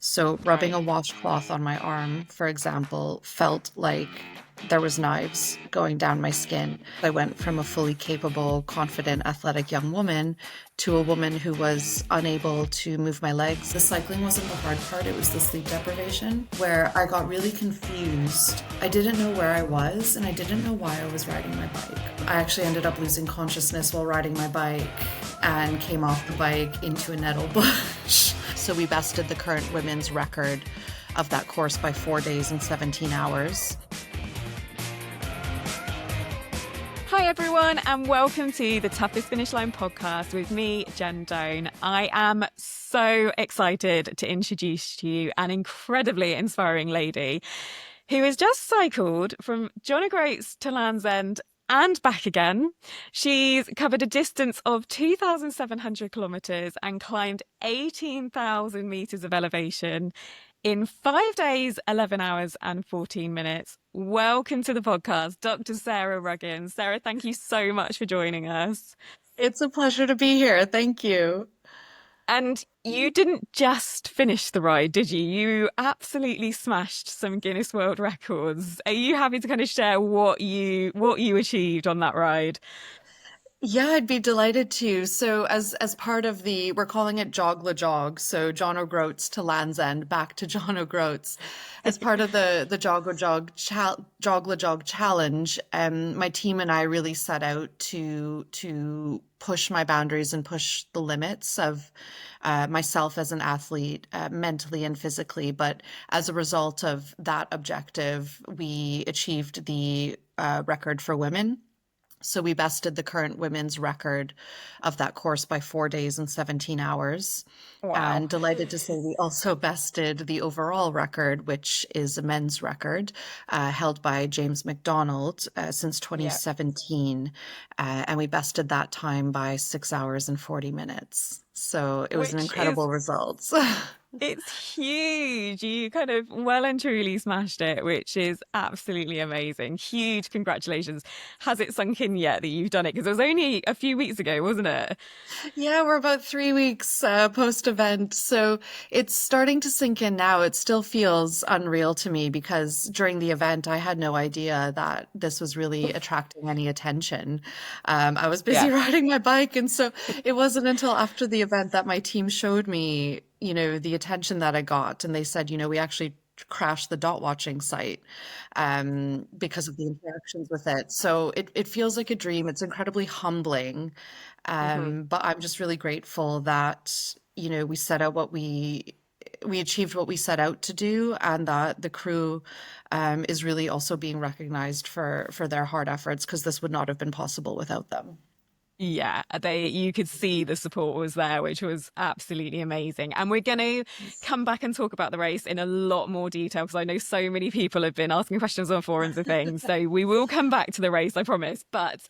So rubbing Right. a washcloth on my arm, for example, felt like there was knives going down my skin. I went from a fully capable, confident, athletic young woman to a woman who was unable to move my legs. The cycling wasn't the hard part, it was the sleep deprivation, where I got really confused. I didn't know where I was, and I didn't know why I was riding my bike. I actually ended up losing consciousness while riding my bike and came off the bike into a nettle bush. So we bested the current women's record of that course by 4 days and 17 hours. Hi, everyone, and welcome to the Toughest Finish Line podcast with me, Jen Doan. I am so excited to introduce to you an incredibly inspiring lady who has just cycled from John O'Groats to Land's End and back again. She's covered a distance of 2,700 kilometres and climbed 18,000 metres of elevation in 5 days, 11 hours, and 14 minutes. Welcome to the podcast, Dr. Sarah Ruggins. Sarah, thank you so much for joining us. It's a pleasure to be here. Thank you. And you didn't just finish the ride, did you? You absolutely smashed some Guinness World Records. Are you happy to kind of share what you achieved on that ride? Yeah, I'd be delighted to. So as part of the, we're calling it Jog la Jog, so John O'Groats to Land's End, back to John O'Groats. As part of the Jog la Jog challenge, my team and I really set out to push my boundaries and push the limits of myself as an athlete, mentally and physically. But as a result of that objective, we achieved the record for women. So we bested the current women's record of that course by 4 days and 17 hours. Wow. And delighted to say we also bested the overall record, which is a men's record held by James McDonald since Yeah. 2017. And we bested that time by 6 hours and 40 minutes. So it was an Which is incredible result. It's huge. You kind of well and truly smashed it, which is absolutely amazing. Huge congratulations. Has it sunk in yet that you've done it? Because it was only a few weeks ago, wasn't it? Yeah, we're about 3 weeks post event. So it's starting to sink in now. It still feels unreal to me because during the event, I had no idea that this was really attracting any attention. I was busy Yeah. riding my bike. And so it wasn't until after the event that my team showed me, the attention that I got. And they said, we actually crashed the dot watching site because of the interactions with it. So it feels like a dream. It's incredibly humbling. hmm But I'm just really grateful that, we set out we achieved what we set out to do, and that the crew is really also being recognized for their hard efforts because this would not have been possible without them. Yeah, you could see the support was there, which was absolutely amazing. And we're going to come back and talk about the race in a lot more detail because I know so many people have been asking questions on forums and things. So we will come back to the race, I promise. But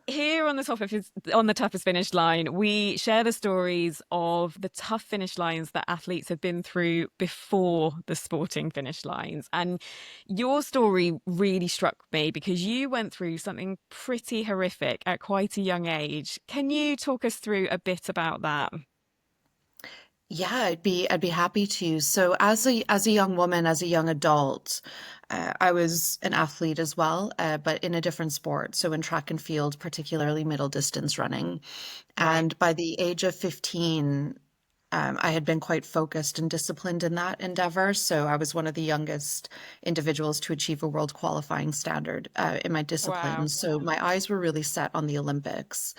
here on the toughest finish line, we share the stories of the tough finish lines that athletes have been through before the sporting finish lines. And your story really struck me because you went through something pretty horrific at quite a young age. Can you talk us through a bit about that? Yeah, I'd be happy to. So as a young woman, as a young adult, I was an athlete as well, but in a different sport. So in track and field, particularly middle distance running. Right. And by the age of 15, I had been quite focused and disciplined in that endeavor. So I was one of the youngest individuals to achieve a world qualifying standard in my discipline. Wow. So my eyes were really set on the Olympics.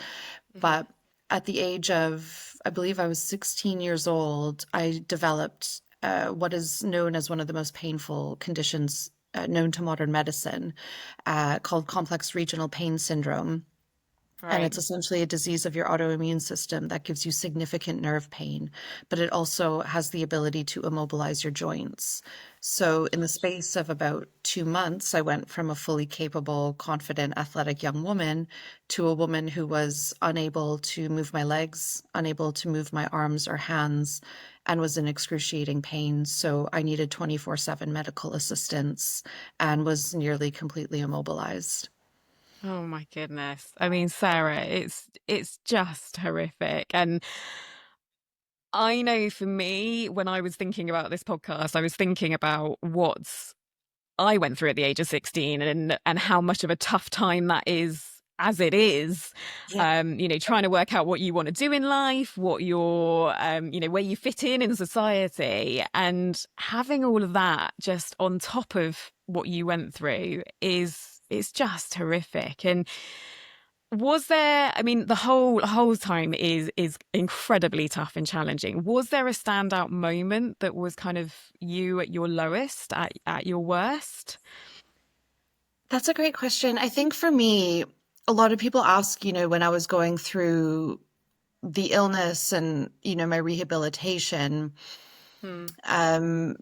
hmm But at the age of, I believe I was 16 years old, I developed what is known as one of the most painful conditions known to modern medicine, called complex regional pain syndrome. And Right. it's essentially a disease of your autoimmune system that gives you significant nerve pain, but it also has the ability to immobilize your joints. So, in the space of about 2 months, I went from a fully capable, confident, athletic young woman to a woman who was unable to move my legs, unable to move my arms or hands, and was in excruciating pain. So, I needed 24/7 medical assistance and was nearly completely immobilized. Oh my goodness. I mean, Sarah, it's just horrific. And I know for me, when I was thinking about this podcast, I was thinking about what I went through at the age of 16 and how much of a tough time that is as it is. Yeah. Trying to work out what you want to do in life, what your where you fit in society, and having all of that just on top of what you went through is it's just horrific. And was there, I mean, the whole time is incredibly tough and challenging. Was there a standout moment that was kind of you at your lowest, at your worst? That's a great question. I think for me, a lot of people ask, when I was going through the illness and, my rehabilitation, Hmm. um,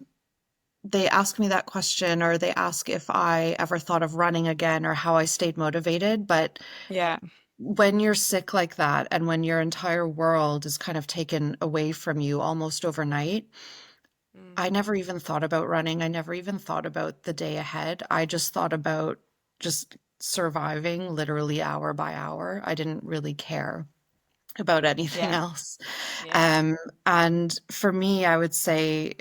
they ask me that question, or they ask if I ever thought of running again or how I stayed motivated. But Yeah. when you're sick like that and when your entire world is kind of taken away from you almost overnight, Mm. I never even thought about running. I never even thought about the day ahead. I just thought about just surviving literally hour by hour. I didn't really care about anything Yeah. else. Yeah. Um, and for me, I would say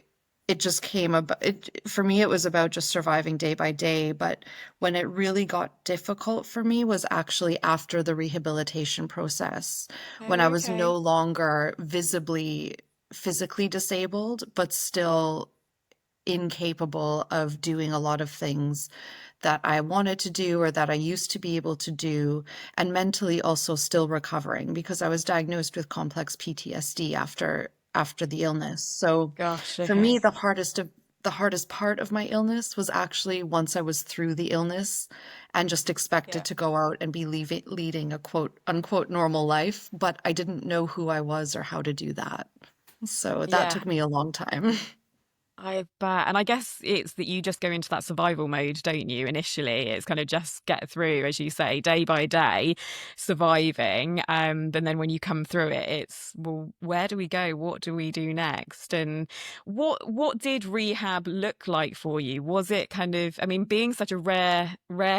it just came about for me, it was about just surviving day by day. But when it really got difficult for me was actually after the rehabilitation process, Oh, when I was no okay. longer visibly physically disabled, but still incapable of doing a lot of things that I wanted to do or that I used to be able to do, and mentally also still recovering because I was diagnosed with complex PTSD after the illness. So Gosh, for okay. me, the hardest part of my illness was actually once I was through the illness and just expected Yeah. to go out and be leading a quote unquote normal life, but I didn't know who I was or how to do that. So that Yeah. took me a long time. I bet. And I guess it's that you just go into that survival mode, don't you? Initially, it's kind of just get through, as you say, day by day, surviving. And then when you come through it, it's, well, where do we go? What do we do next? And what did rehab look like for you? Was it kind of, I mean, being such a rare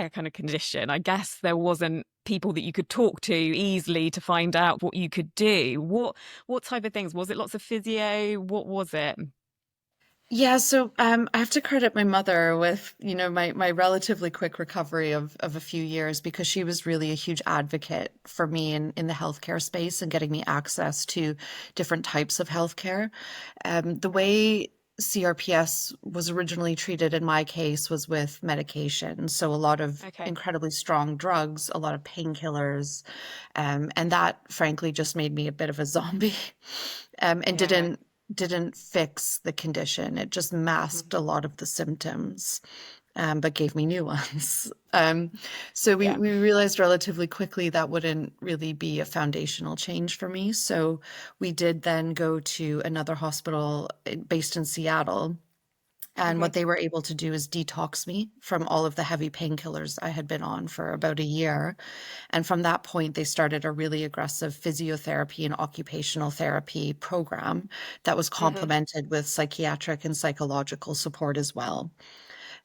kind of condition, I guess there wasn't people that you could talk to easily to find out what you could do. What type of things? Was it lots of physio? What was it? Yeah, so I have to credit my mother with, my relatively quick recovery of a few years because she was really a huge advocate for me in the healthcare space and getting me access to different types of healthcare. The Right. way CRPS was originally treated in my case was with medication. So a lot of Okay. incredibly strong drugs, a lot of painkillers, and that frankly just made me a bit of a zombie, and Yeah. didn't fix the condition. It just masked Mhm. a lot of the symptoms, but gave me new ones. So we, Yeah. we realized relatively quickly that wouldn't really be a foundational change for me. So we did then go to another hospital based in Seattle, and Okay. what they were able to do is detox me from all of the heavy painkillers I had been on for about a year. And from that point, they started a really aggressive physiotherapy and occupational therapy program that was Hmm. complemented with psychiatric and psychological support as well.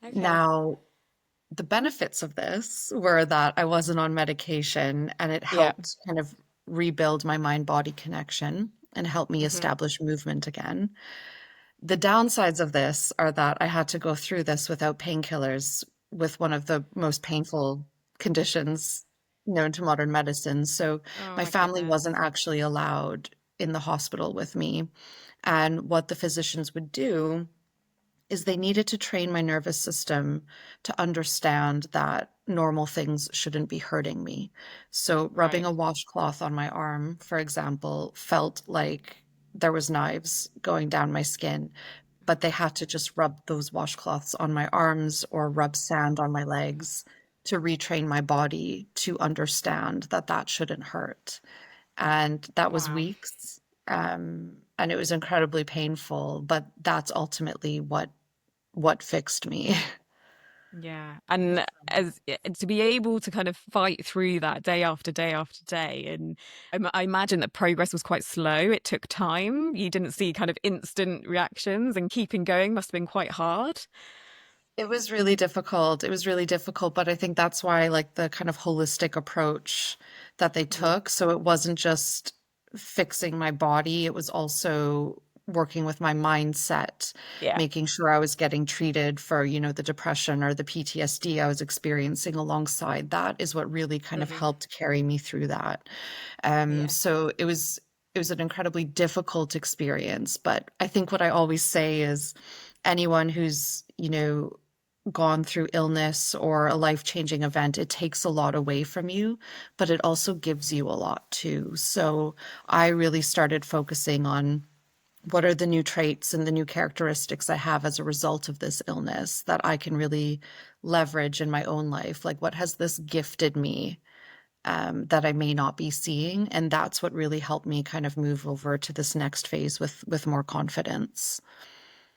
Okay. Now, the benefits of this were that I wasn't on medication and it Yeah. helped kind of rebuild my mind body connection and help me Hmm. establish movement again. The downsides of this are that I had to go through this without painkillers with one of the most painful conditions known to modern medicine. So Oh my my family goodness. wasn't actually allowed in the hospital with me. And what the physicians would do is they needed to train my nervous system to understand that normal things shouldn't be hurting me. So rubbing Right. a washcloth on my arm, for example, felt like there was knives going down my skin, but they had to just rub those washcloths on my arms or rub sand on my legs to retrain my body to understand that that shouldn't hurt. And that was Wow. weeks. And it was incredibly painful, but that's ultimately what fixed me. Yeah. And as to be able to kind of fight through that day after day after day. And I imagine that progress was quite slow. It took time. You didn't see kind of instant reactions, and keeping going must have been quite hard. It was really difficult. It was really difficult, but I think that's why like the kind of holistic approach that they Mhm. took. So it wasn't just fixing my body. It was also working with my mindset, Yeah. making sure I was getting treated for, the depression or the PTSD I was experiencing alongside that is what really kind of Mhm. helped carry me through that. Yeah. So it was an incredibly difficult experience, but I think what I always say is anyone who's, gone through illness or a life-changing event, it takes a lot away from you, but it also gives you a lot too. So I really started focusing on what are the new traits and the new characteristics I have as a result of this illness that I can really leverage in my own life. Like, what has this gifted me that I may not be seeing? And that's what really helped me kind of move over to this next phase with more confidence.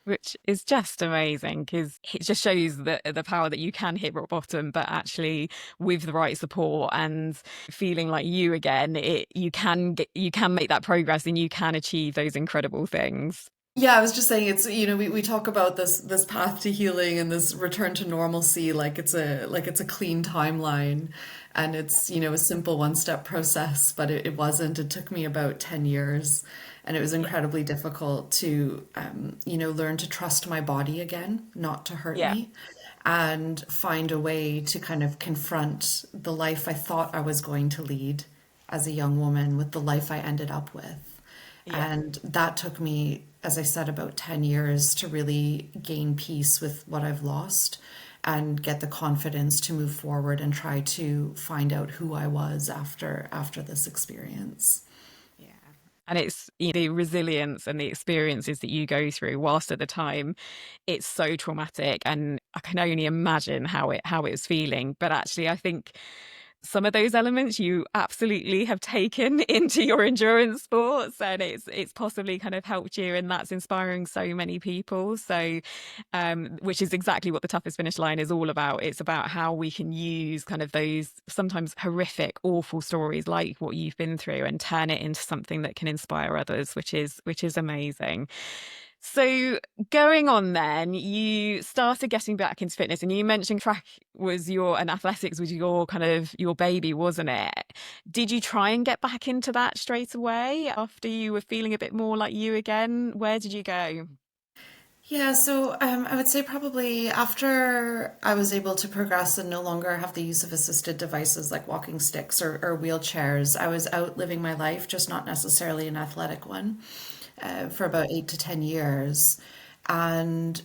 Which is just amazing because it just shows the power that you can hit rock bottom, but actually with the right support and feeling like you again, you can make that progress and you can achieve those incredible things. Yeah, I was just saying it's, we talk about this path to healing and this return to normalcy like it's a clean timeline and it's, a simple one-step process, but it wasn't. It took me about 10 years and it was Yeah. incredibly difficult to learn to trust my body again, not to hurt Yeah. me, and find a way to kind of confront the life I thought I was going to lead as a young woman with the life I ended up with. Yeah. And that took me, as I said, about 10 years to really gain peace with what I've lost and get the confidence to move forward and try to find out who I was after this experience. Yeah. And it's the resilience and the experiences that you go through, whilst at the time it's so traumatic, and I can only imagine how it was feeling. But actually, I think some of those elements you absolutely have taken into your endurance sports, and it's possibly kind of helped you, and that's inspiring so many people. So which is exactly what the toughest finish line is all about. It's about how we can use kind of those sometimes horrific, awful stories like what you've been through and turn it into something that can inspire others, which is amazing. So going on then, you started getting back into fitness, and you mentioned track was your and athletics was your kind of your baby, wasn't it? Did you try and get back into that straight away after you were feeling a bit more like you again? Where did you go? Yeah, so I would say probably after I was able to progress and no longer have the use of assisted devices like walking sticks or wheelchairs, I was out living my life, just not necessarily an athletic one, for about 8 to 10 years. And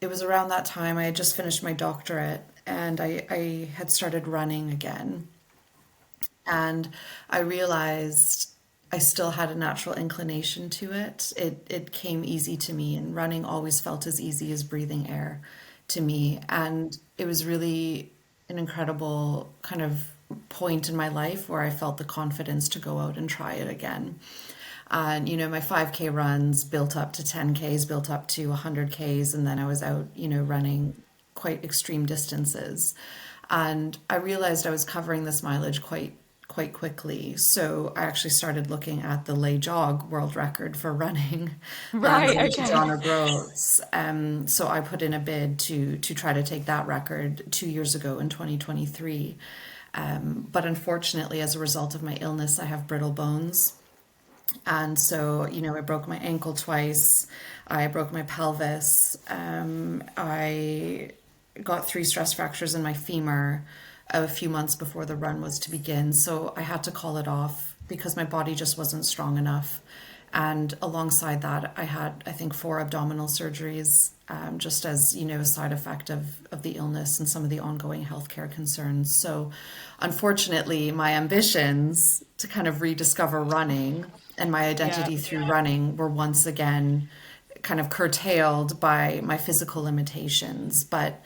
it was around that time I had just finished my doctorate and I had started running again. And I realized I still had a natural inclination to it. It came easy to me, and running always felt as easy as breathing air to me. And it was really an incredible kind of point in my life where I felt the confidence to go out and try it again. And my 5K runs built up to 10Ks, built up to 100Ks, and then I was out, running quite extreme distances. And I realized I was covering this mileage quite quickly. So I actually started looking at the lay jog world record for running, Right, going to okay. John O'Groats. So I put in a bid to try to take that record 2 years ago in 2023. But unfortunately, as a result of my illness, I have brittle bones. And so, I broke my ankle twice. I broke my pelvis. I got 3 stress fractures in my femur a few months before the run was to begin. So I had to call it off because my body just wasn't strong enough. And alongside that, I had, I think, 4 abdominal surgeries, just as, a side effect of the illness and some of the ongoing healthcare concerns. So unfortunately, my ambitions to kind of rediscover running and my Yeah. identity through running were once again kind of curtailed by my physical limitations. But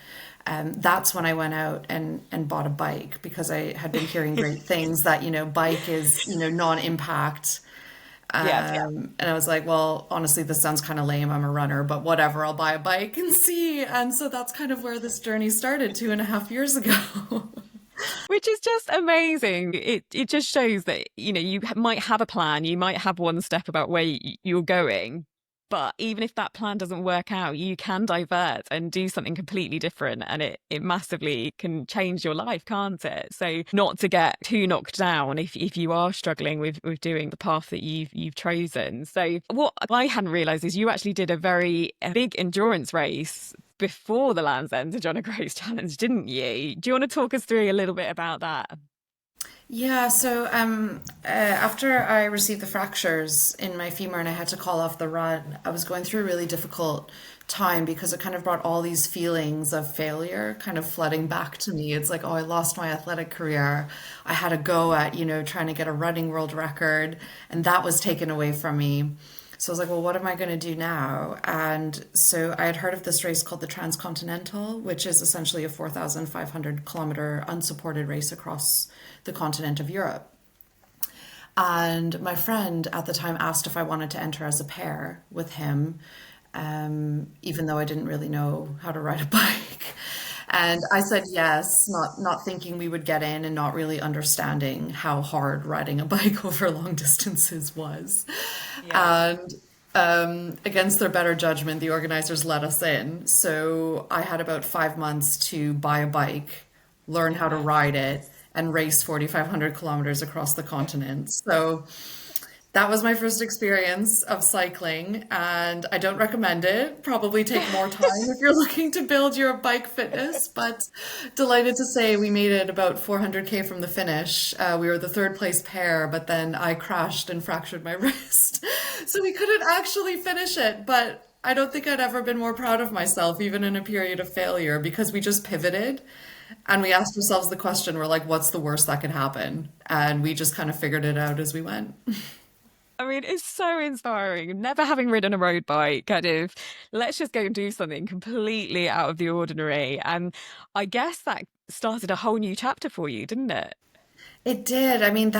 that's when I went out and bought a bike because I had been hearing great things that, bike is, non-impact. Yeah. And I was like, well, honestly, this sounds kind of lame. I'm a runner, but whatever, I'll buy a bike and see. And so that's kind of where this journey started 2.5 years ago. Which is just amazing. It just shows that, you might have a plan, you might have one step about where you're going, But even if that plan doesn't work out, you can divert and do something completely different. And it massively can change your life, can't it? So not to get too knocked down if you are struggling with doing the path that you've chosen. So what I hadn't realized is you actually did a big endurance race before the Land's End to John O'Groats Challenge, didn't you? Do you want to talk us through a little bit about that? Yeah, so after I received the fractures in my femur and I had to call off the run, I was going through a really difficult time because it kind of brought all these feelings of failure kind of flooding back to me. It's like, oh, I lost my athletic career. I had a go at, trying to get a running world record, and that was taken away from me. So I was like, well, what am I going to do now? And so I had heard of this race called the Transcontinental, which is essentially a 4,500-kilometer unsupported race across the continent of Europe. And my friend at the time asked if I wanted to enter as a pair with him, even though I didn't really know how to ride a bike. And I said yes, not thinking we would get in and not really understanding how hard riding a bike over long distances was. Yeah. And against their better judgment, the organizers let us in. So I had about 5 months to buy a bike, learn how to Yeah. ride it, and race 4,500 kilometers across the continent. So that was my first experience of cycling, and I don't recommend it. Probably take more time if you're looking to build your bike fitness, but delighted to say we made it about 400K from the finish. We were the third place pair, but then I crashed and fractured my wrist. So we couldn't actually finish it, but I don't think I'd ever been more proud of myself, even in a period of failure, because we just pivoted and we asked ourselves the question, we're like, what's the worst that could happen? And we just kind of figured it out as we went. I mean, it's so inspiring. Never having ridden a road bike, kind of, let's just go and do something completely out of the ordinary. And I guess that started a whole new chapter for you, didn't it? It did. I mean,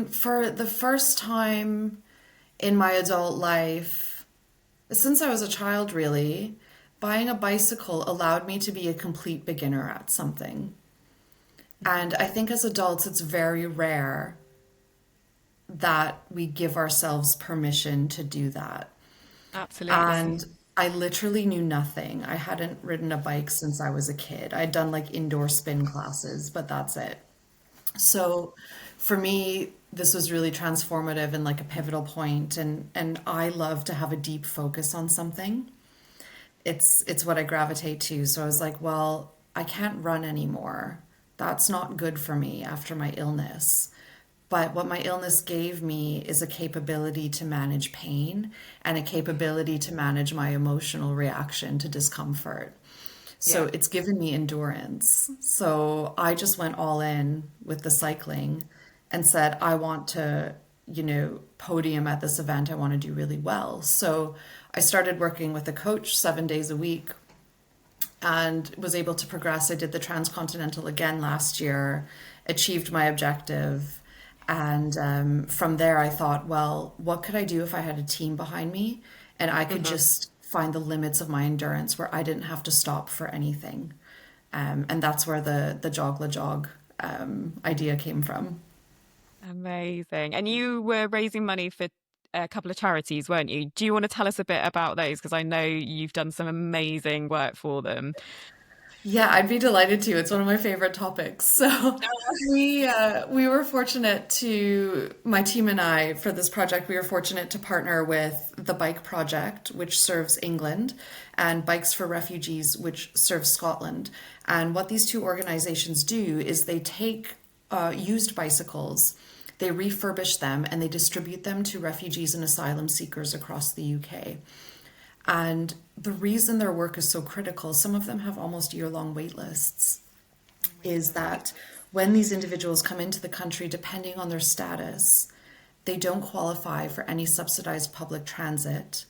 for the first time in my adult life, since I was a child, really, buying a bicycle allowed me to be a complete beginner at something. And I think as adults, it's very rare that we give ourselves permission to do that. Absolutely. And I literally knew nothing. I hadn't ridden a bike since I was a kid. I'd done like indoor spin classes, but that's it. So for me, this was really transformative and like a pivotal point, and I love to have a deep focus on something. It's what I gravitate to. So I was like, well, I can't run anymore. That's not good for me after my illness. But what my illness gave me is a capability to manage pain and a capability to manage my emotional reaction to discomfort. So Yeah. it's given me endurance. So I just went all in with the cycling and said, I want to, podium at this event. I want to do really well. So I started working with a coach 7 days a week and was able to progress. I did the Transcontinental again last year, achieved my objective. And from there, I thought, well, what could I do if I had a team behind me and I could Hmm. just find the limits of my endurance where I didn't have to stop for anything? And that's where the jog la jog idea came from. Amazing. And you were raising money for a couple of charities, weren't you? Do you want to tell us a bit about those? Because I know you've done some amazing work for them. Yeah, I'd be delighted to. It's one of my favorite topics. So we were fortunate to my team and I for this project. We were fortunate to partner with the Bike Project, which serves England, and Bikes for Refugees, which serves Scotland. And what these two organizations do is they take used bicycles, they refurbish them, and they distribute them to refugees and asylum seekers across the UK. And the reason their work is so critical, some of them have almost year-long wait lists, Oh my is goodness. that when these individuals come into the country, depending on their status, they don't qualify for any subsidized public transit.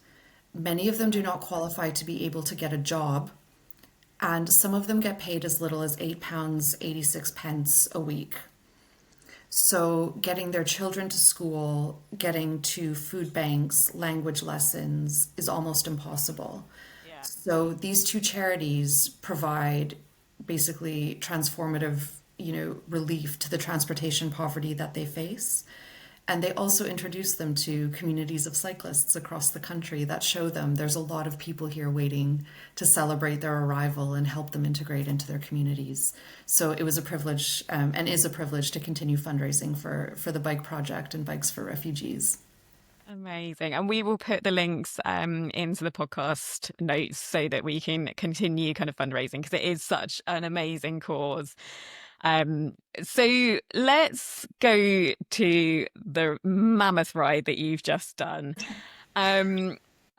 Many of them do not qualify to be able to get a job, and some of them get paid as little as £8.86 a week. So, getting their children to school, getting to food banks, language lessons is almost impossible. Yeah. So, these two charities provide basically transformative, relief to the transportation poverty that they face. And they also introduce them to communities of cyclists across the country that show them there's a lot of people here waiting to celebrate their arrival and help them integrate into their communities. So it was a privilege, and is a privilege, to continue fundraising for the bike project and Bikes for Refugees. Amazing. And we will put the links into the podcast notes so that we can continue kind of fundraising, because it is such an amazing cause. So let's go to the mammoth ride that you've just done.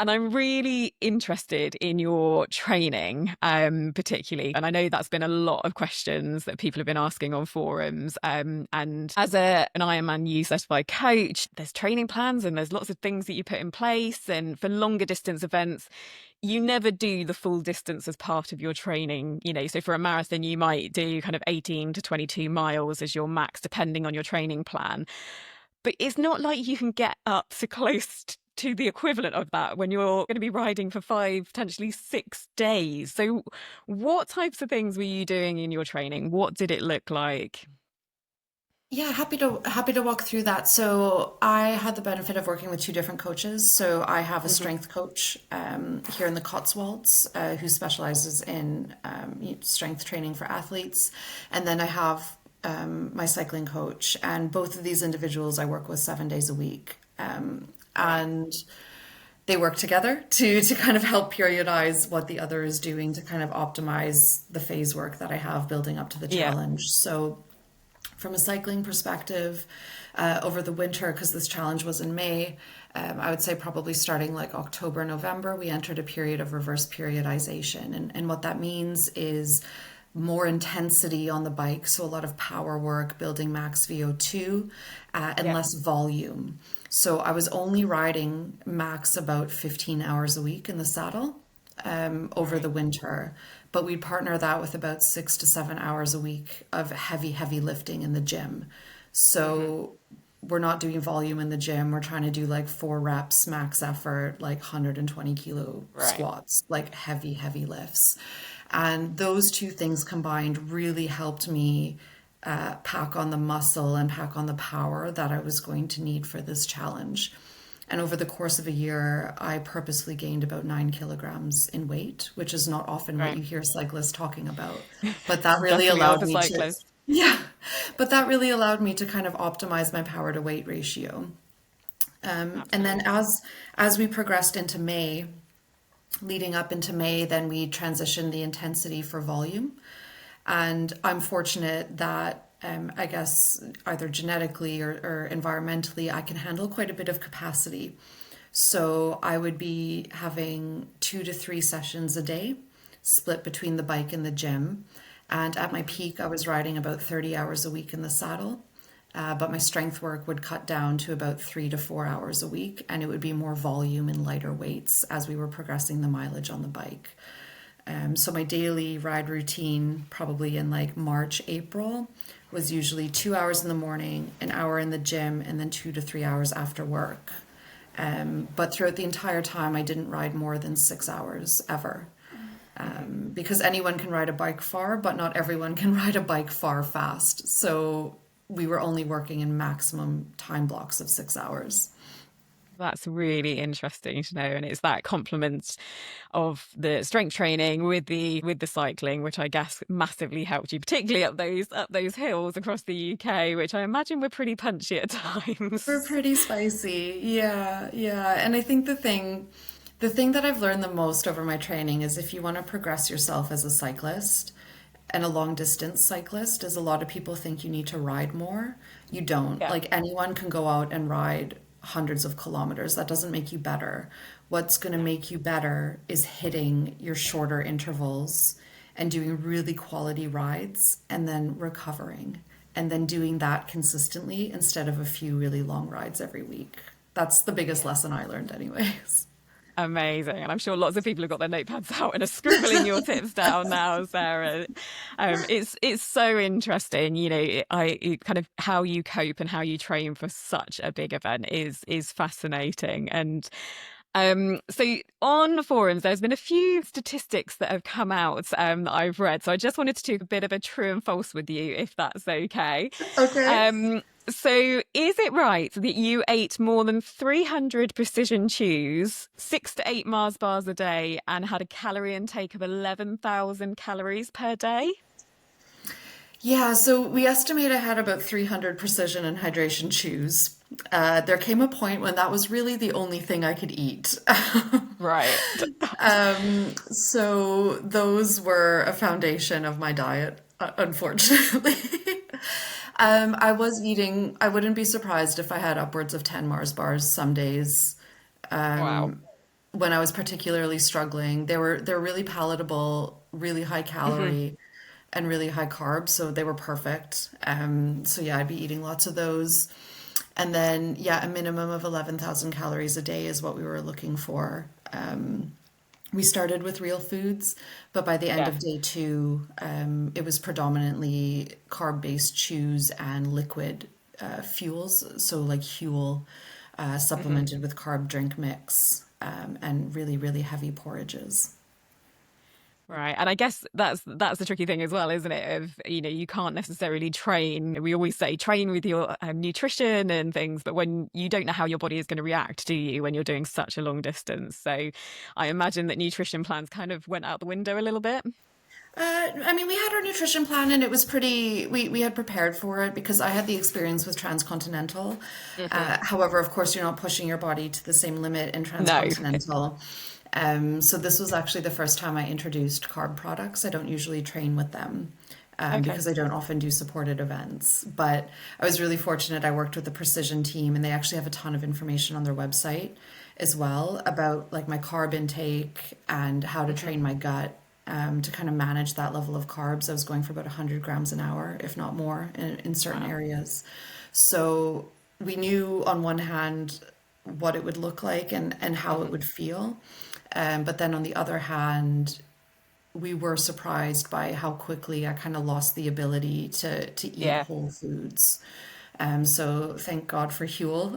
And I'm really interested in your training, particularly. And I know that's been a lot of questions that people have been asking on forums. And as an Ironman U certified coach, there's training plans and there's lots of things that you put in place. And for longer distance events, you never do the full distance as part of your training. So for a marathon, you might do kind of 18 to 22 miles as your max, depending on your training plan. But it's not like you can get up so close to the equivalent of that when you're going to be riding for 5, potentially 6 days. So what types of things were you doing in your training? What did it look like? Yeah, happy to walk through that. So I had the benefit of working with two different coaches. So I have a Mhm. strength coach here in the Cotswolds who specializes in strength training for athletes, and then I have my cycling coach. And both of these individuals I work with 7 days a week, Right. and they work together to kind of help periodize what the other is doing to kind of optimize the phase work that I have building up to the Yeah. challenge. So from a cycling perspective, over the winter, because this challenge was in May, I would say probably starting like October, November, we entered a period of reverse periodization. And what that means is more intensity on the bike, so a lot of power work, building max VO2, and Yeah. less volume. So I was only riding max about 15 hours a week in the saddle over the Right. winter. But we'd partner that with about 6 to 7 hours a week of heavy, heavy lifting in the gym. Hmm. So we're not doing volume in the gym. We're trying to do like 4 reps, max effort, like 120 kilo Right. squats, like heavy, heavy lifts. And those two things combined really helped me pack on the muscle and pack on the power that I was going to need for this challenge. And over the course of a year, I purposely gained about 9 kilograms in weight, which is not often what Right. you hear cyclists talking about. But that really Definitely not allowed for me to, cyclists. yeah, but that really allowed me to kind of optimize my power to weight ratio. And then Absolutely. as we progressed into May, leading up into May, then we transitioned the intensity for volume. And I'm fortunate that I guess either genetically or environmentally, I can handle quite a bit of capacity. So I would be having 2 to 3 sessions a day, split between the bike and the gym. And at my Mhm. peak, I was riding about 30 hours a week in the saddle. But my strength work would cut down to about 3 to 4 hours a week, and it would be more volume and lighter weights as we were progressing the mileage on the bike. So my daily ride routine, probably in like March, April, was usually 2 hours in the morning, an hour in the gym, and then 2 to 3 hours after work. But throughout the entire time, I didn't ride more than 6 hours ever. Mhm. Because anyone can ride a bike far, but not everyone can ride a bike far fast. So we were only working in maximum time blocks of 6 hours. That's really interesting to know, and it's that complement of the strength training with the cycling, which I guess massively helped you, particularly up those hills across the UK, which I imagine were pretty punchy at We're times. pretty spicy. Yeah, yeah. And I think the thing that I've learned the most over my training is if you want to progress yourself as a cyclist and a long distance cyclist, is a lot of people think you need to ride more. You don't. Yeah. Like anyone can go out and ride hundreds of kilometers. That doesn't make you better. What's going to No. make you better is hitting your shorter intervals and doing really quality rides and then recovering and then doing that consistently instead of a few really long rides every week. That's the biggest Yeah. lesson I learned, anyways. Amazing. And I'm sure lots of people have got their notepads out and are scribbling your tips down now, Sarah. It's so interesting, it kind of how you cope and how you train for such a big event is fascinating. And So on the forums, there's been a few statistics that have come out that I've read. So I just wanted to do a bit of a true and false with you, if that's okay. Okay. So is it right that you ate more than 300 precision chews, 6 to 8 Mars bars a day, and had a calorie intake of 11,000 calories per day? Yeah, so we estimate I had about 300 precision and hydration chews. There came a point when that was really the only thing I could eat. Right. So those were a foundation of my diet, unfortunately. I was eating, I wouldn't be surprised if I had upwards of 10 Mars bars some days Wow. when I was particularly struggling. They're really palatable, really high Hmm. calorie, and really high carbs, so they were perfect. So yeah, I'd be eating lots of those. And then yeah, a minimum of 11,000 calories a day is what we were looking for. We started with real foods, but by the end Yeah. of day two, it was predominantly carb-based chews and liquid fuels, so like Huel, Hmm. supplemented with carb drink mix, and really, really heavy porridges. Right. And I guess that's the tricky thing as well, isn't it? Of, you can't necessarily train. We always say train with your nutrition and things, but when you don't know how your body is going to react, do you, when you're doing such a long distance? So I imagine that nutrition plans kind of went out the window a little bit. I mean, we had our nutrition plan and it was pretty, we had prepared for it because I had the experience with transcontinental. Hmm. However, of course, you're not pushing your body to the same limit in No. transcontinental. So this was actually the first time I introduced carb products. I don't usually train with them. Okay. Because I don't often do supported events. But I was really fortunate. I worked with the Precision team, and they actually have a ton of information on their website as well about like my carb intake and how to Hmm. train my gut to kind of manage that level of carbs. I was going for about 100 grams an hour, if not more, in certain Wow. areas. So we knew on one hand what it would look like and how it Hmm. would feel. But then on the other hand, we were surprised by how quickly I kind of lost the ability to eat Yeah. whole foods. So thank God for Huel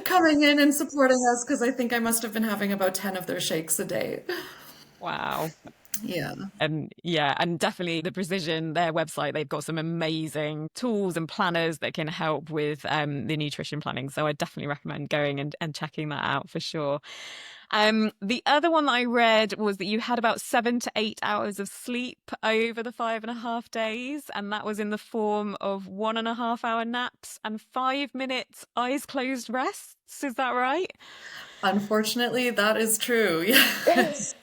coming in and supporting us because I think I must have been having about 10 of their shakes a day. Wow. Yeah. And yeah, and definitely the Precision, their website, they've got some amazing tools and planners that can help with the nutrition planning. So I definitely recommend going and checking that out for sure. The other one that I read was that you had about 7 to 8 hours of sleep over the 5.5 days, and that was in the form of 1.5 hour naps and 5 minutes eyes closed rests. Is that right? Unfortunately, that is true. Yes.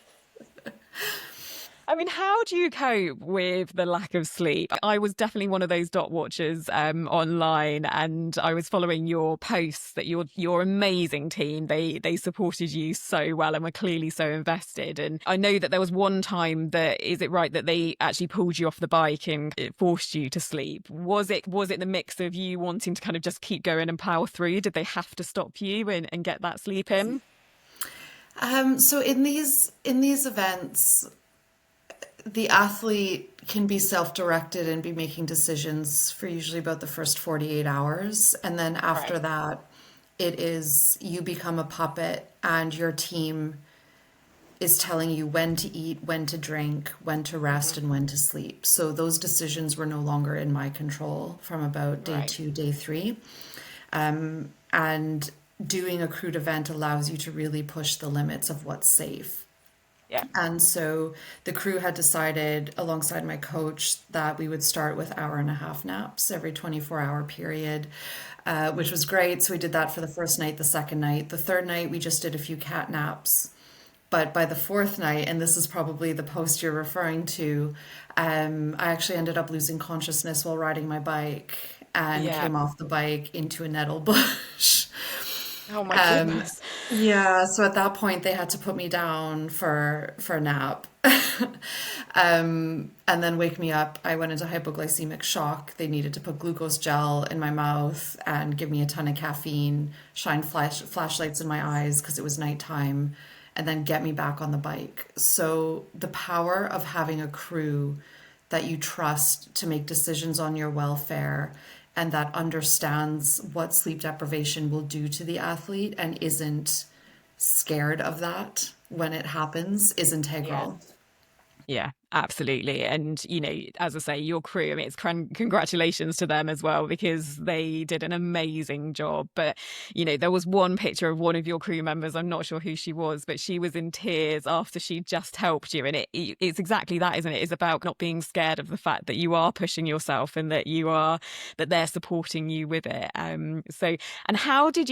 I mean, how do you cope with the lack of sleep? I was definitely one of those dot watchers online, and I was following your posts that your amazing team they supported you so well and were clearly so invested. And I know that there was one time that is it right that they actually pulled you off the bike and it forced you to sleep? Was it the mix of you wanting to kind of just keep going and power through? Did they have to stop you and get that sleep in? So in these events, the athlete can be self-directed and be making decisions for usually about the first 48 hours. And then Right. after that, it is you become a puppet and your team is telling you when to eat, when to drink, when to rest, Hmm. and when to sleep. So those decisions were no longer in my control from about day Right. two, day three. And doing a crude event allows you to really push the limits of what's safe. Yeah. And so the crew had decided, alongside my coach, that we would start with hour-and-a-half naps every 24-hour period, which was great. So we did that for the first night, the second night. The third night, we just did a few cat naps. But by the fourth night, and this is probably the post you're referring to, I actually ended up losing consciousness while riding my bike and Yeah. came off the bike into a nettle bush. Oh my goodness. Yeah, so at that point they had to put me down for a nap. And then wake me up. I went into hypoglycemic shock. They needed to put glucose gel in my mouth and give me a ton of caffeine, shine flashlights in my eyes because it was nighttime, and then get me back on the bike. So the power of having a crew that you trust to make decisions on your welfare and that understands what sleep deprivation will do to the athlete and isn't scared of that when it happens is Yeah. integral. Yeah, absolutely. And, as I say, your crew, I mean, it's congratulations to them as well, because they did an amazing job. But, there was one picture of one of your crew members, I'm not sure who she was, but she was in tears after she just helped you. And it's exactly that, isn't it? It's about not being scared of the fact that you are pushing yourself and that they're supporting you with it. And how did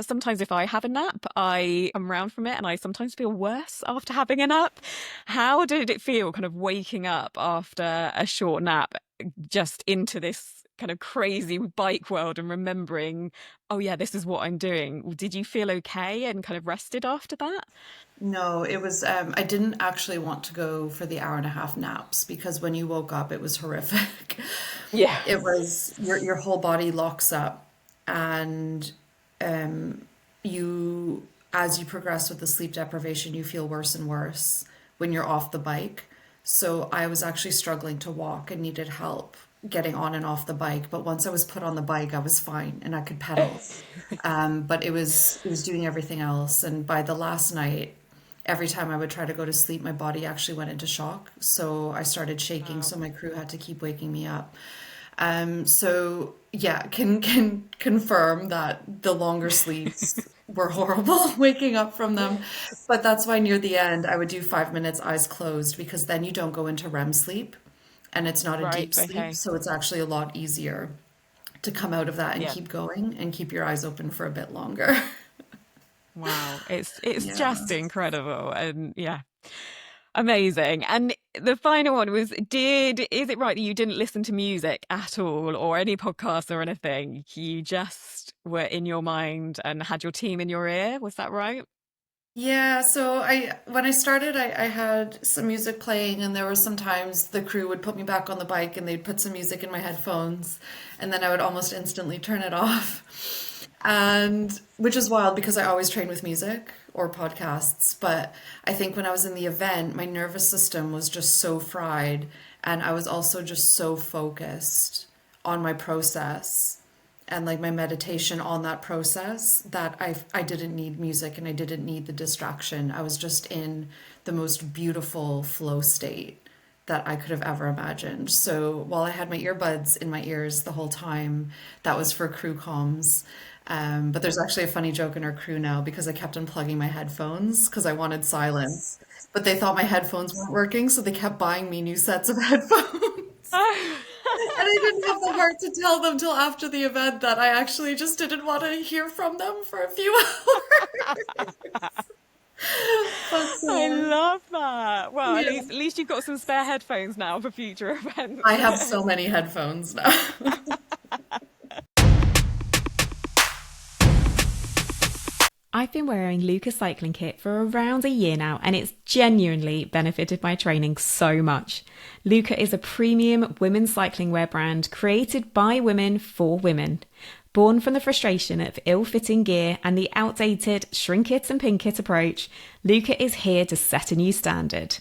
sometimes if I have a nap, I come around from it and I sometimes feel worse after having a nap. How did it feel kind of waking up after a short nap just into this kind of crazy bike world and remembering, oh yeah, this is what I'm doing? Did you feel okay and kind of rested after that? No, it was, I didn't actually want to go for the hour and a half naps because when you woke up, it was horrific. Yeah. It was your whole body locks up and you, as you progress with the sleep deprivation, you feel worse and worse when you're off the bike. So I was actually struggling to walk and needed help getting on and off the bike. But once I was put on the bike, I was fine and I could pedal. But it was doing everything else. And by the last night, every time I would try to go to sleep, my body actually went into shock. So I started shaking. Wow. So my crew had to keep waking me up. So yeah, can confirm that the longer sleeps were horrible waking up from them. But that's why near the end I would do 5 minutes eyes closed because then you don't go into REM sleep and it's not a Right. deep sleep, Okay. so it's actually a lot easier to come out of that and Yeah. keep going and keep your eyes open for a bit longer. Wow. It's Yeah. just incredible. And yeah. Amazing. And the final one was, is it right that you didn't listen to music at all or any podcasts or anything? You just were in your mind and had your team in your ear. Was that right? Yeah, so when I started I had some music playing and there were some times the crew would put me back on the bike and they'd put some music in my headphones and then I would almost instantly turn it off. And which is wild because I always train with music or podcasts, but I think when I was in the event, my nervous system was just so fried and I was also just so focused on my process and like my meditation on that process that I didn't need music and I didn't need the distraction. I was just in the most beautiful flow state that I could have ever imagined. So while I had my earbuds in my ears the whole time, that was for crew comms. But there's actually a funny joke in our crew now because I kept unplugging my headphones because I wanted silence. But they thought my headphones weren't working, so they kept buying me new sets of headphones. And I didn't have the heart to tell them till after the event that I actually just didn't want to hear from them for a few hours. But I love that. Well, yeah, at least you've got some spare headphones now for future I events. have so many headphones now. I've been wearing Luca's cycling kit for around a year now, and it's genuinely benefited my training so much. Luca is a premium women's cycling wear brand created by women for women. Born from the frustration of ill-fitting gear and the outdated shrink it and pink it approach, Luca is here to set a new standard.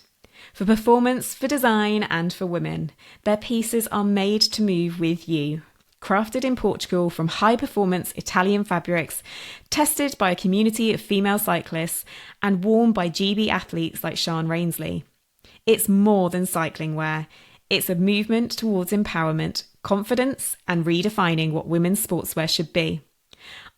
For performance, for design, and for women, their pieces are made to move with you. Crafted in Portugal from high-performance Italian fabrics, tested by a community of female cyclists, and worn by GB athletes like Sian Rainsley. It's more than cycling wear. It's a movement towards empowerment, confidence, and redefining what women's sportswear should be.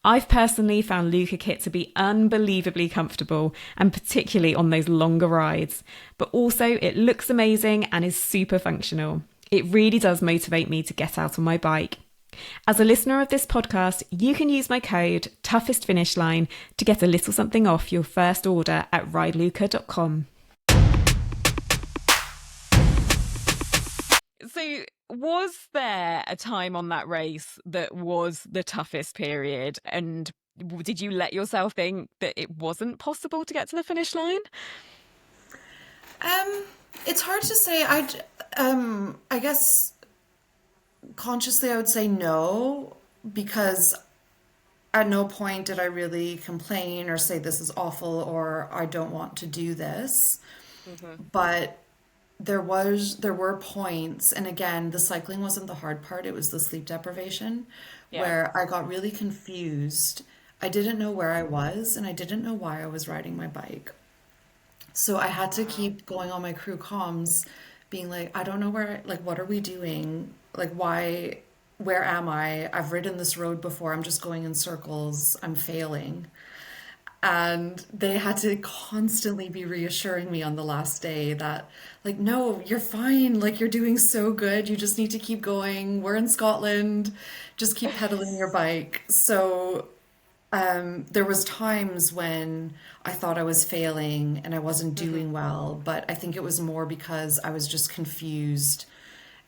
I've personally found Luca kit to be unbelievably comfortable, and particularly on those longer rides. But also, it looks amazing and is super functional. It really does motivate me to get out on my bike. As a listener of this podcast, you can use my code ToughestFinishLine to get a little something off your first order at rideluca.com. So, was there a time on that race that was the toughest period? And did you let yourself think that it wasn't possible to get to the finish line? Um, it's hard to say. I guess consciously I would say no because at no point did I really complain or say this is awful or I don't want to do this. Hmm. But there were points, and again, the cycling wasn't the hard part, it was the sleep deprivation Yeah. where I got really confused I didn't know where I was and I didn't know why I was riding my bike. So I had to Wow. keep going on my crew comms, being like, I don't know where, like, what are we doing? Like, why, where am I? I've ridden this road before. I'm just going in circles. I'm failing. And they had to constantly be reassuring me on the last day that, like, no, you're fine. Like, you're doing so good. You just need to keep going. We're in Scotland. Just keep pedaling your bike. So there was times when I thought I was failing and I wasn't Mhm. doing well, but I think it was more because I was just confused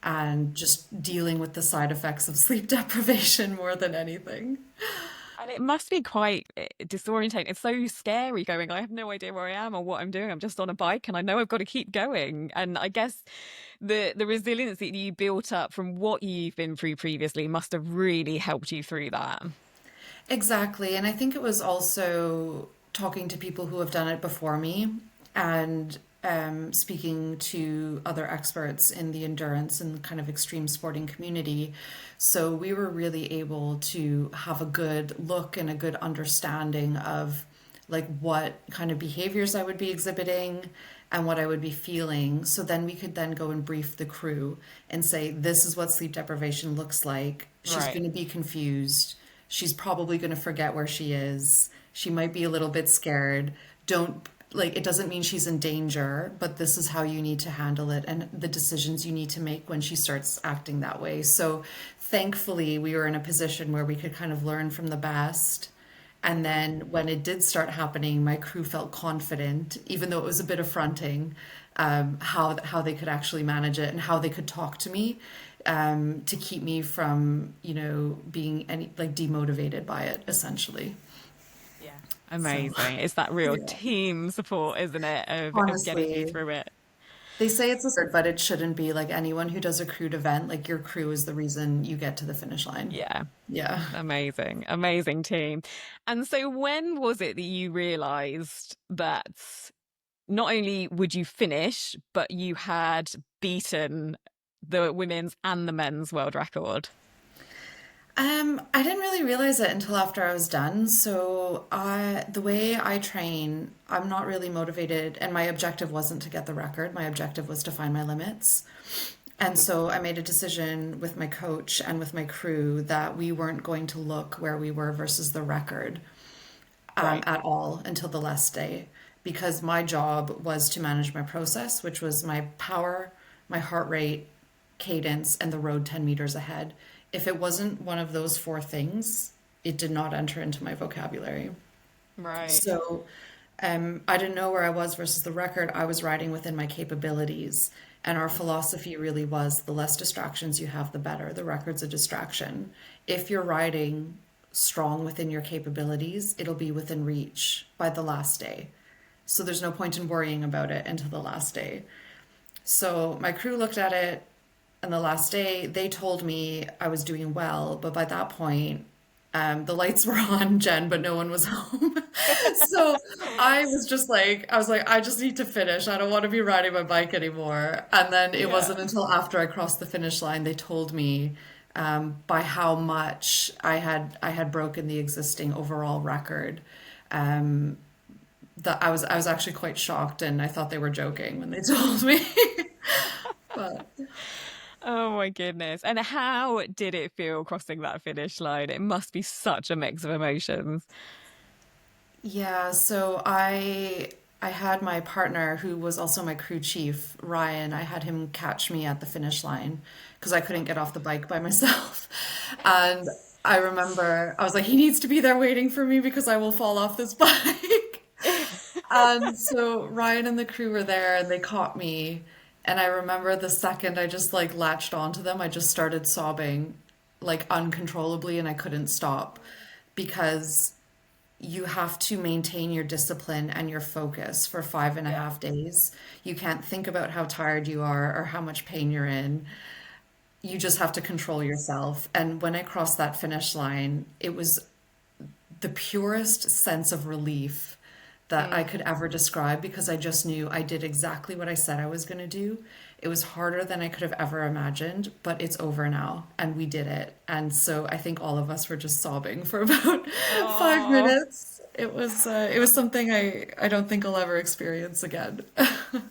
and just dealing with the side effects of sleep deprivation more than anything. And it must be quite disorientating. It's so scary going, I have no idea where I am or what I'm doing. I'm just on a bike and I know I've got to keep going. And I guess the resilience that you built up from what you've been through previously must have really helped you through that. Exactly. And I think it was also talking to people who have done it before me and speaking to other experts in the endurance and kind of extreme sporting community. So we were really able to have a good look and a good understanding of like what kind of behaviors I would be exhibiting and what I would be feeling. So then we could then go and brief the crew and say, this is what sleep deprivation looks like. She's Right. going to be confused. She's probably going to forget where she is. She might be a little bit scared. Don't like it doesn't mean she's in danger, but this is how you need to handle it and the decisions you need to make when she starts acting that way. So thankfully, we were in a position where we could kind of learn from the best. And then when it did start happening, my crew felt confident, even though it was a bit affronting, how they could actually manage it and how they could talk to me to keep me from, being any like demotivated by it, essentially. Yeah. So, Amazing. It's that real yeah. team support, isn't it, of getting you Honestly, through it. they say it's a sport, but it shouldn't be like anyone who does a crewed event, like your crew is the reason you get to the finish line. Yeah. Yeah. Amazing. Amazing team. And so when was it that you realized that not only would you finish, but you had beaten the women's and the men's world record? I didn't really realize it until after I was done. So the way I train, I'm not really motivated, and my objective wasn't to get the record. My objective was to find my limits. And Mhm. so I made a decision with my coach and with my crew that we weren't going to look where we were versus the record Right. at all until the last day, because my job was to manage my process, which was my power, my heart rate, cadence, and the road 10 meters ahead. If it wasn't one of those four things, it did not enter into my vocabulary. Right. So I didn't know where I was versus the record. I was riding within my capabilities. And our philosophy really was the less distractions you have, the better. The record's a distraction. If you're riding strong within your capabilities, it'll be within reach by the last day. So there's no point in worrying about it until the last day. So my crew looked at it, and the last day they told me I was doing well, but by that point, the lights were on, Jen, but no one was home. So I was like, I just need to finish. I don't want to be riding my bike anymore. And then it Yeah. wasn't until after I crossed the finish line they told me by how much I had broken the existing overall record. That I was actually quite shocked, and I thought they were joking when they told me. But Oh my goodness. And how did it feel crossing that finish line? It must be such a mix of emotions. yeah, so I had my partner who was also my crew chief, Ryan. I had him catch me at the finish line because I couldn't get off the bike by myself. And I remember I was like, he needs to be there waiting for me because I will fall off this bike. And so Ryan and the crew were there and they caught me. And I remember the second I just like latched onto them, I just started sobbing like uncontrollably and I couldn't stop because you have to maintain your discipline and your focus for five and a Yeah. half days. You can't think about how tired you are or how much pain you're in. You just have to control yourself. And when I crossed that finish line, it was the purest sense of relief that I could Mm. ever describe because I just knew I did exactly what I said I was going to do. It was harder than I could have ever imagined, but it's over now and we did it. And so I think all of us were just sobbing for about 5 Oh. minutes. It was something I don't think I'll ever experience again.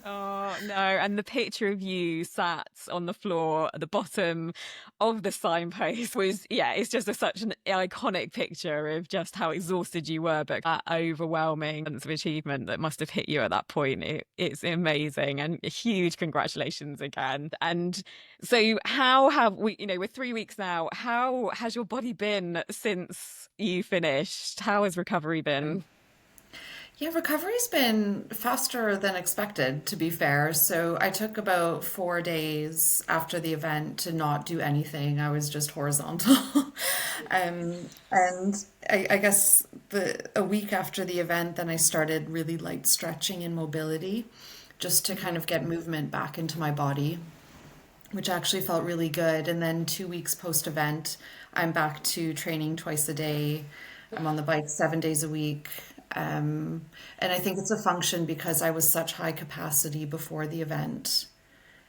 Oh no, and the picture of you sat on the floor at the bottom of the signpost was, yeah, it's just such an iconic picture of just how exhausted you were, but that overwhelming sense of achievement that must have hit you at that point. It's amazing, and a huge congratulations again. And so how have we, we're 3 weeks now, how has your body been since you finished? How has recovery been? Yeah, recovery's been faster than expected, to be fair. So I took about 4 days after the event to not do anything. I was just horizontal. And I guess a week after the event, then I started really light stretching and mobility just to kind of get movement back into my body, which actually felt really good. And then 2 weeks post-event, I'm back to training twice a day. I'm on the bike 7 days a week. And I think it's a function because I was such high capacity before the event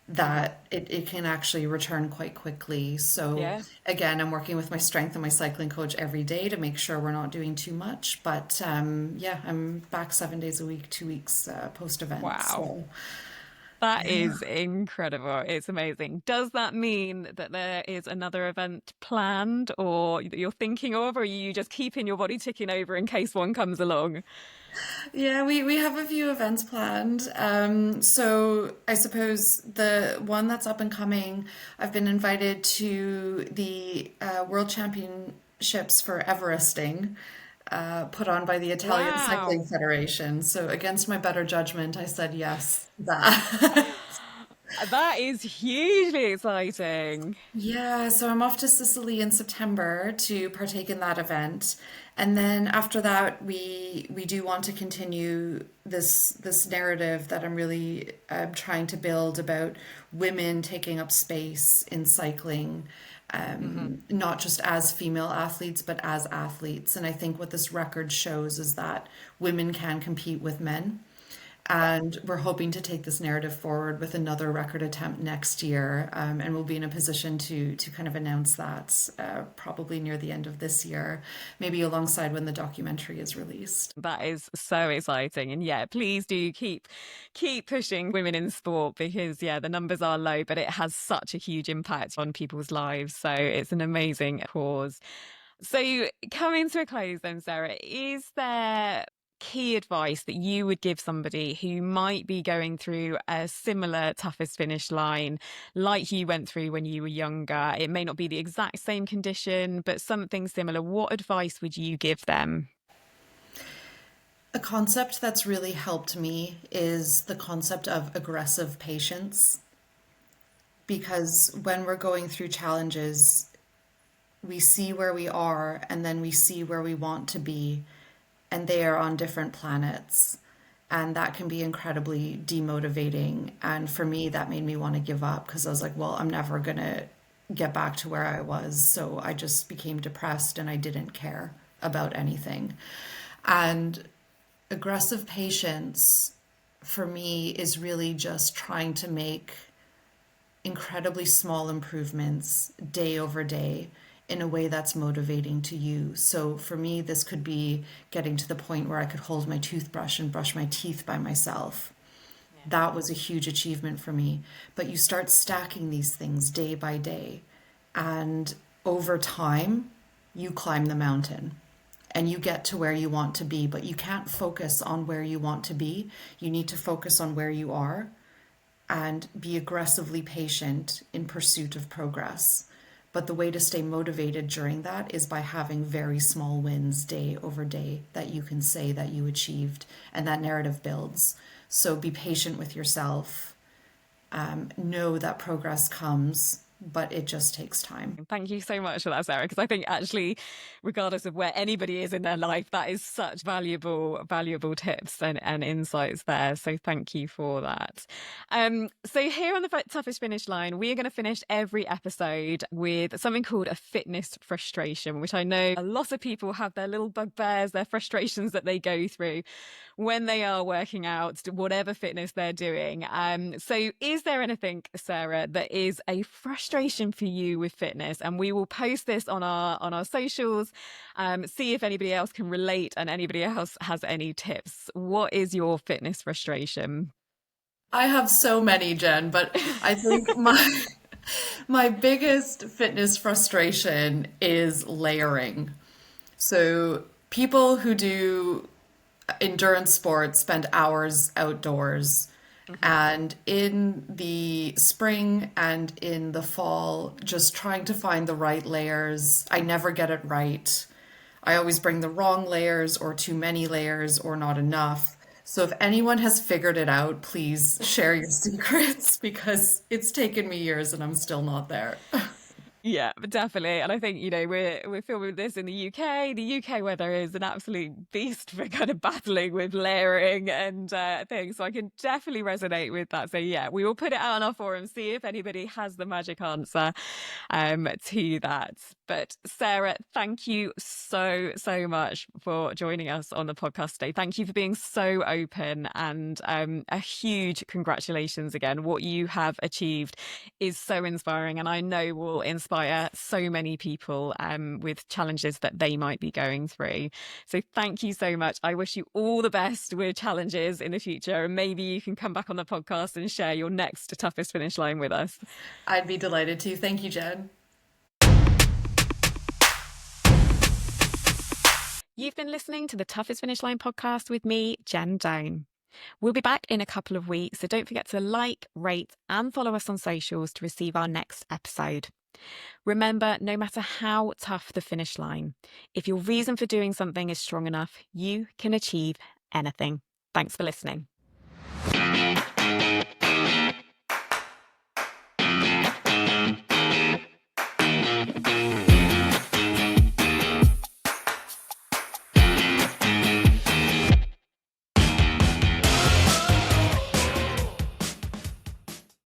that it can actually return quite quickly. So Yeah. again, I'm working with my strength and my cycling coach every day to make sure we're not doing too much. But yeah, I'm back 7 days a week, 2 weeks post-event. Wow. So That is incredible. It's amazing. Does that mean that there is another event planned or that you're thinking of, or are you just keeping your body ticking over in case one comes along? yeah, we have a few events planned. So I suppose the one that's up and coming, I've been invited to the World Championships for Everesting, put on by the Italian Cycling Wow. Federation. So against my better judgment, I said yes to that. That is hugely exciting. Yeah, so I'm off to Sicily in September to partake in that event. And then after that, we do want to continue this narrative that I'm really trying to build about women taking up space in cycling, Hmm. not just as female athletes, but as athletes. And I think what this record shows is that women can compete with men. And we're hoping to take this narrative forward with another record attempt next year. And we'll be in a position to kind of announce that probably near the end of this year, maybe alongside when the documentary is released. That is so exciting. And yeah, please do keep pushing women in sport because yeah, the numbers are low, but it has such a huge impact on people's lives. So it's an amazing cause. So coming to a close then, Sarah, is there key advice that you would give somebody who might be going through a similar toughest finish line like you went through when you were younger? It may not be the exact same condition, but something similar. What advice would you give them? A concept that's really helped me is the concept of aggressive patience. Because when we're going through challenges, we see where we are and then we see where we want to be, and they are on different planets. And that can be incredibly demotivating. And for me, that made me want to give up because I was like, well, I'm never going to get back to where I was. So I just became depressed and I didn't care about anything. And aggressive patience for me is really just trying to make incredibly small improvements day over day in a way that's motivating to you. So for me, this could be getting to the point where I could hold my toothbrush and brush my teeth by myself. That was a huge achievement for me. But you start stacking these things day by day, and over time, you climb the mountain and you get to where you want to be, but you can't focus on where you want to be. You need to focus on where you are and be aggressively patient in pursuit of progress. But the way to stay motivated during that is by having very small wins day over day that you can say that you achieved, and that narrative builds. So be patient with yourself. Know that progress comes, but it just takes time. Thank you so much for that, Sarah, because I think actually, regardless of where anybody is in their life, that is such valuable tips and insights there. So thank you for that. So here on the toughest finish line, we are going to finish every episode with something called a fitness frustration, which I know a lot of people have their little bugbears, their frustrations that they go through when they are working out, whatever fitness they're doing. So is there anything, Sarah, that is a frustration frustration for you with fitness? And we will post this on our socials, see if anybody else can relate and anybody else has any tips. What is your fitness frustration? I have so many, Jen, but I think my biggest fitness frustration is layering. So people who do endurance sports spend hours outdoors. And in the spring and in the fall, just trying to find the right layers. I never get it right. I always bring the wrong layers or too many layers or not enough. So if anyone has figured it out, please share your secrets because it's taken me years and I'm still not there. Yeah, definitely. And I think, we're filming this in the UK. The UK weather is an absolute beast for kind of battling with layering and things. So I can definitely resonate with that. So yeah, we will put it out on our forum, see if anybody has the magic answer to that. But Sarah, thank you so, so much for joining us on the podcast today. Thank you for being so open and a huge congratulations again. What you have achieved is so inspiring and I know will inspire so many people with challenges that they might be going through. So thank you so much. I wish you all the best with challenges in the future and maybe you can come back on the podcast and share your next toughest finish line with us. I'd be delighted to. Thank you, Jen. You've been listening to the Toughest Finish Line podcast with me, Jen Doan. We'll be back in a couple of weeks, so don't forget to like, rate, and follow us on socials to receive our next episode. Remember, no matter how tough the finish line, if your reason for doing something is strong enough, you can achieve anything. Thanks for listening.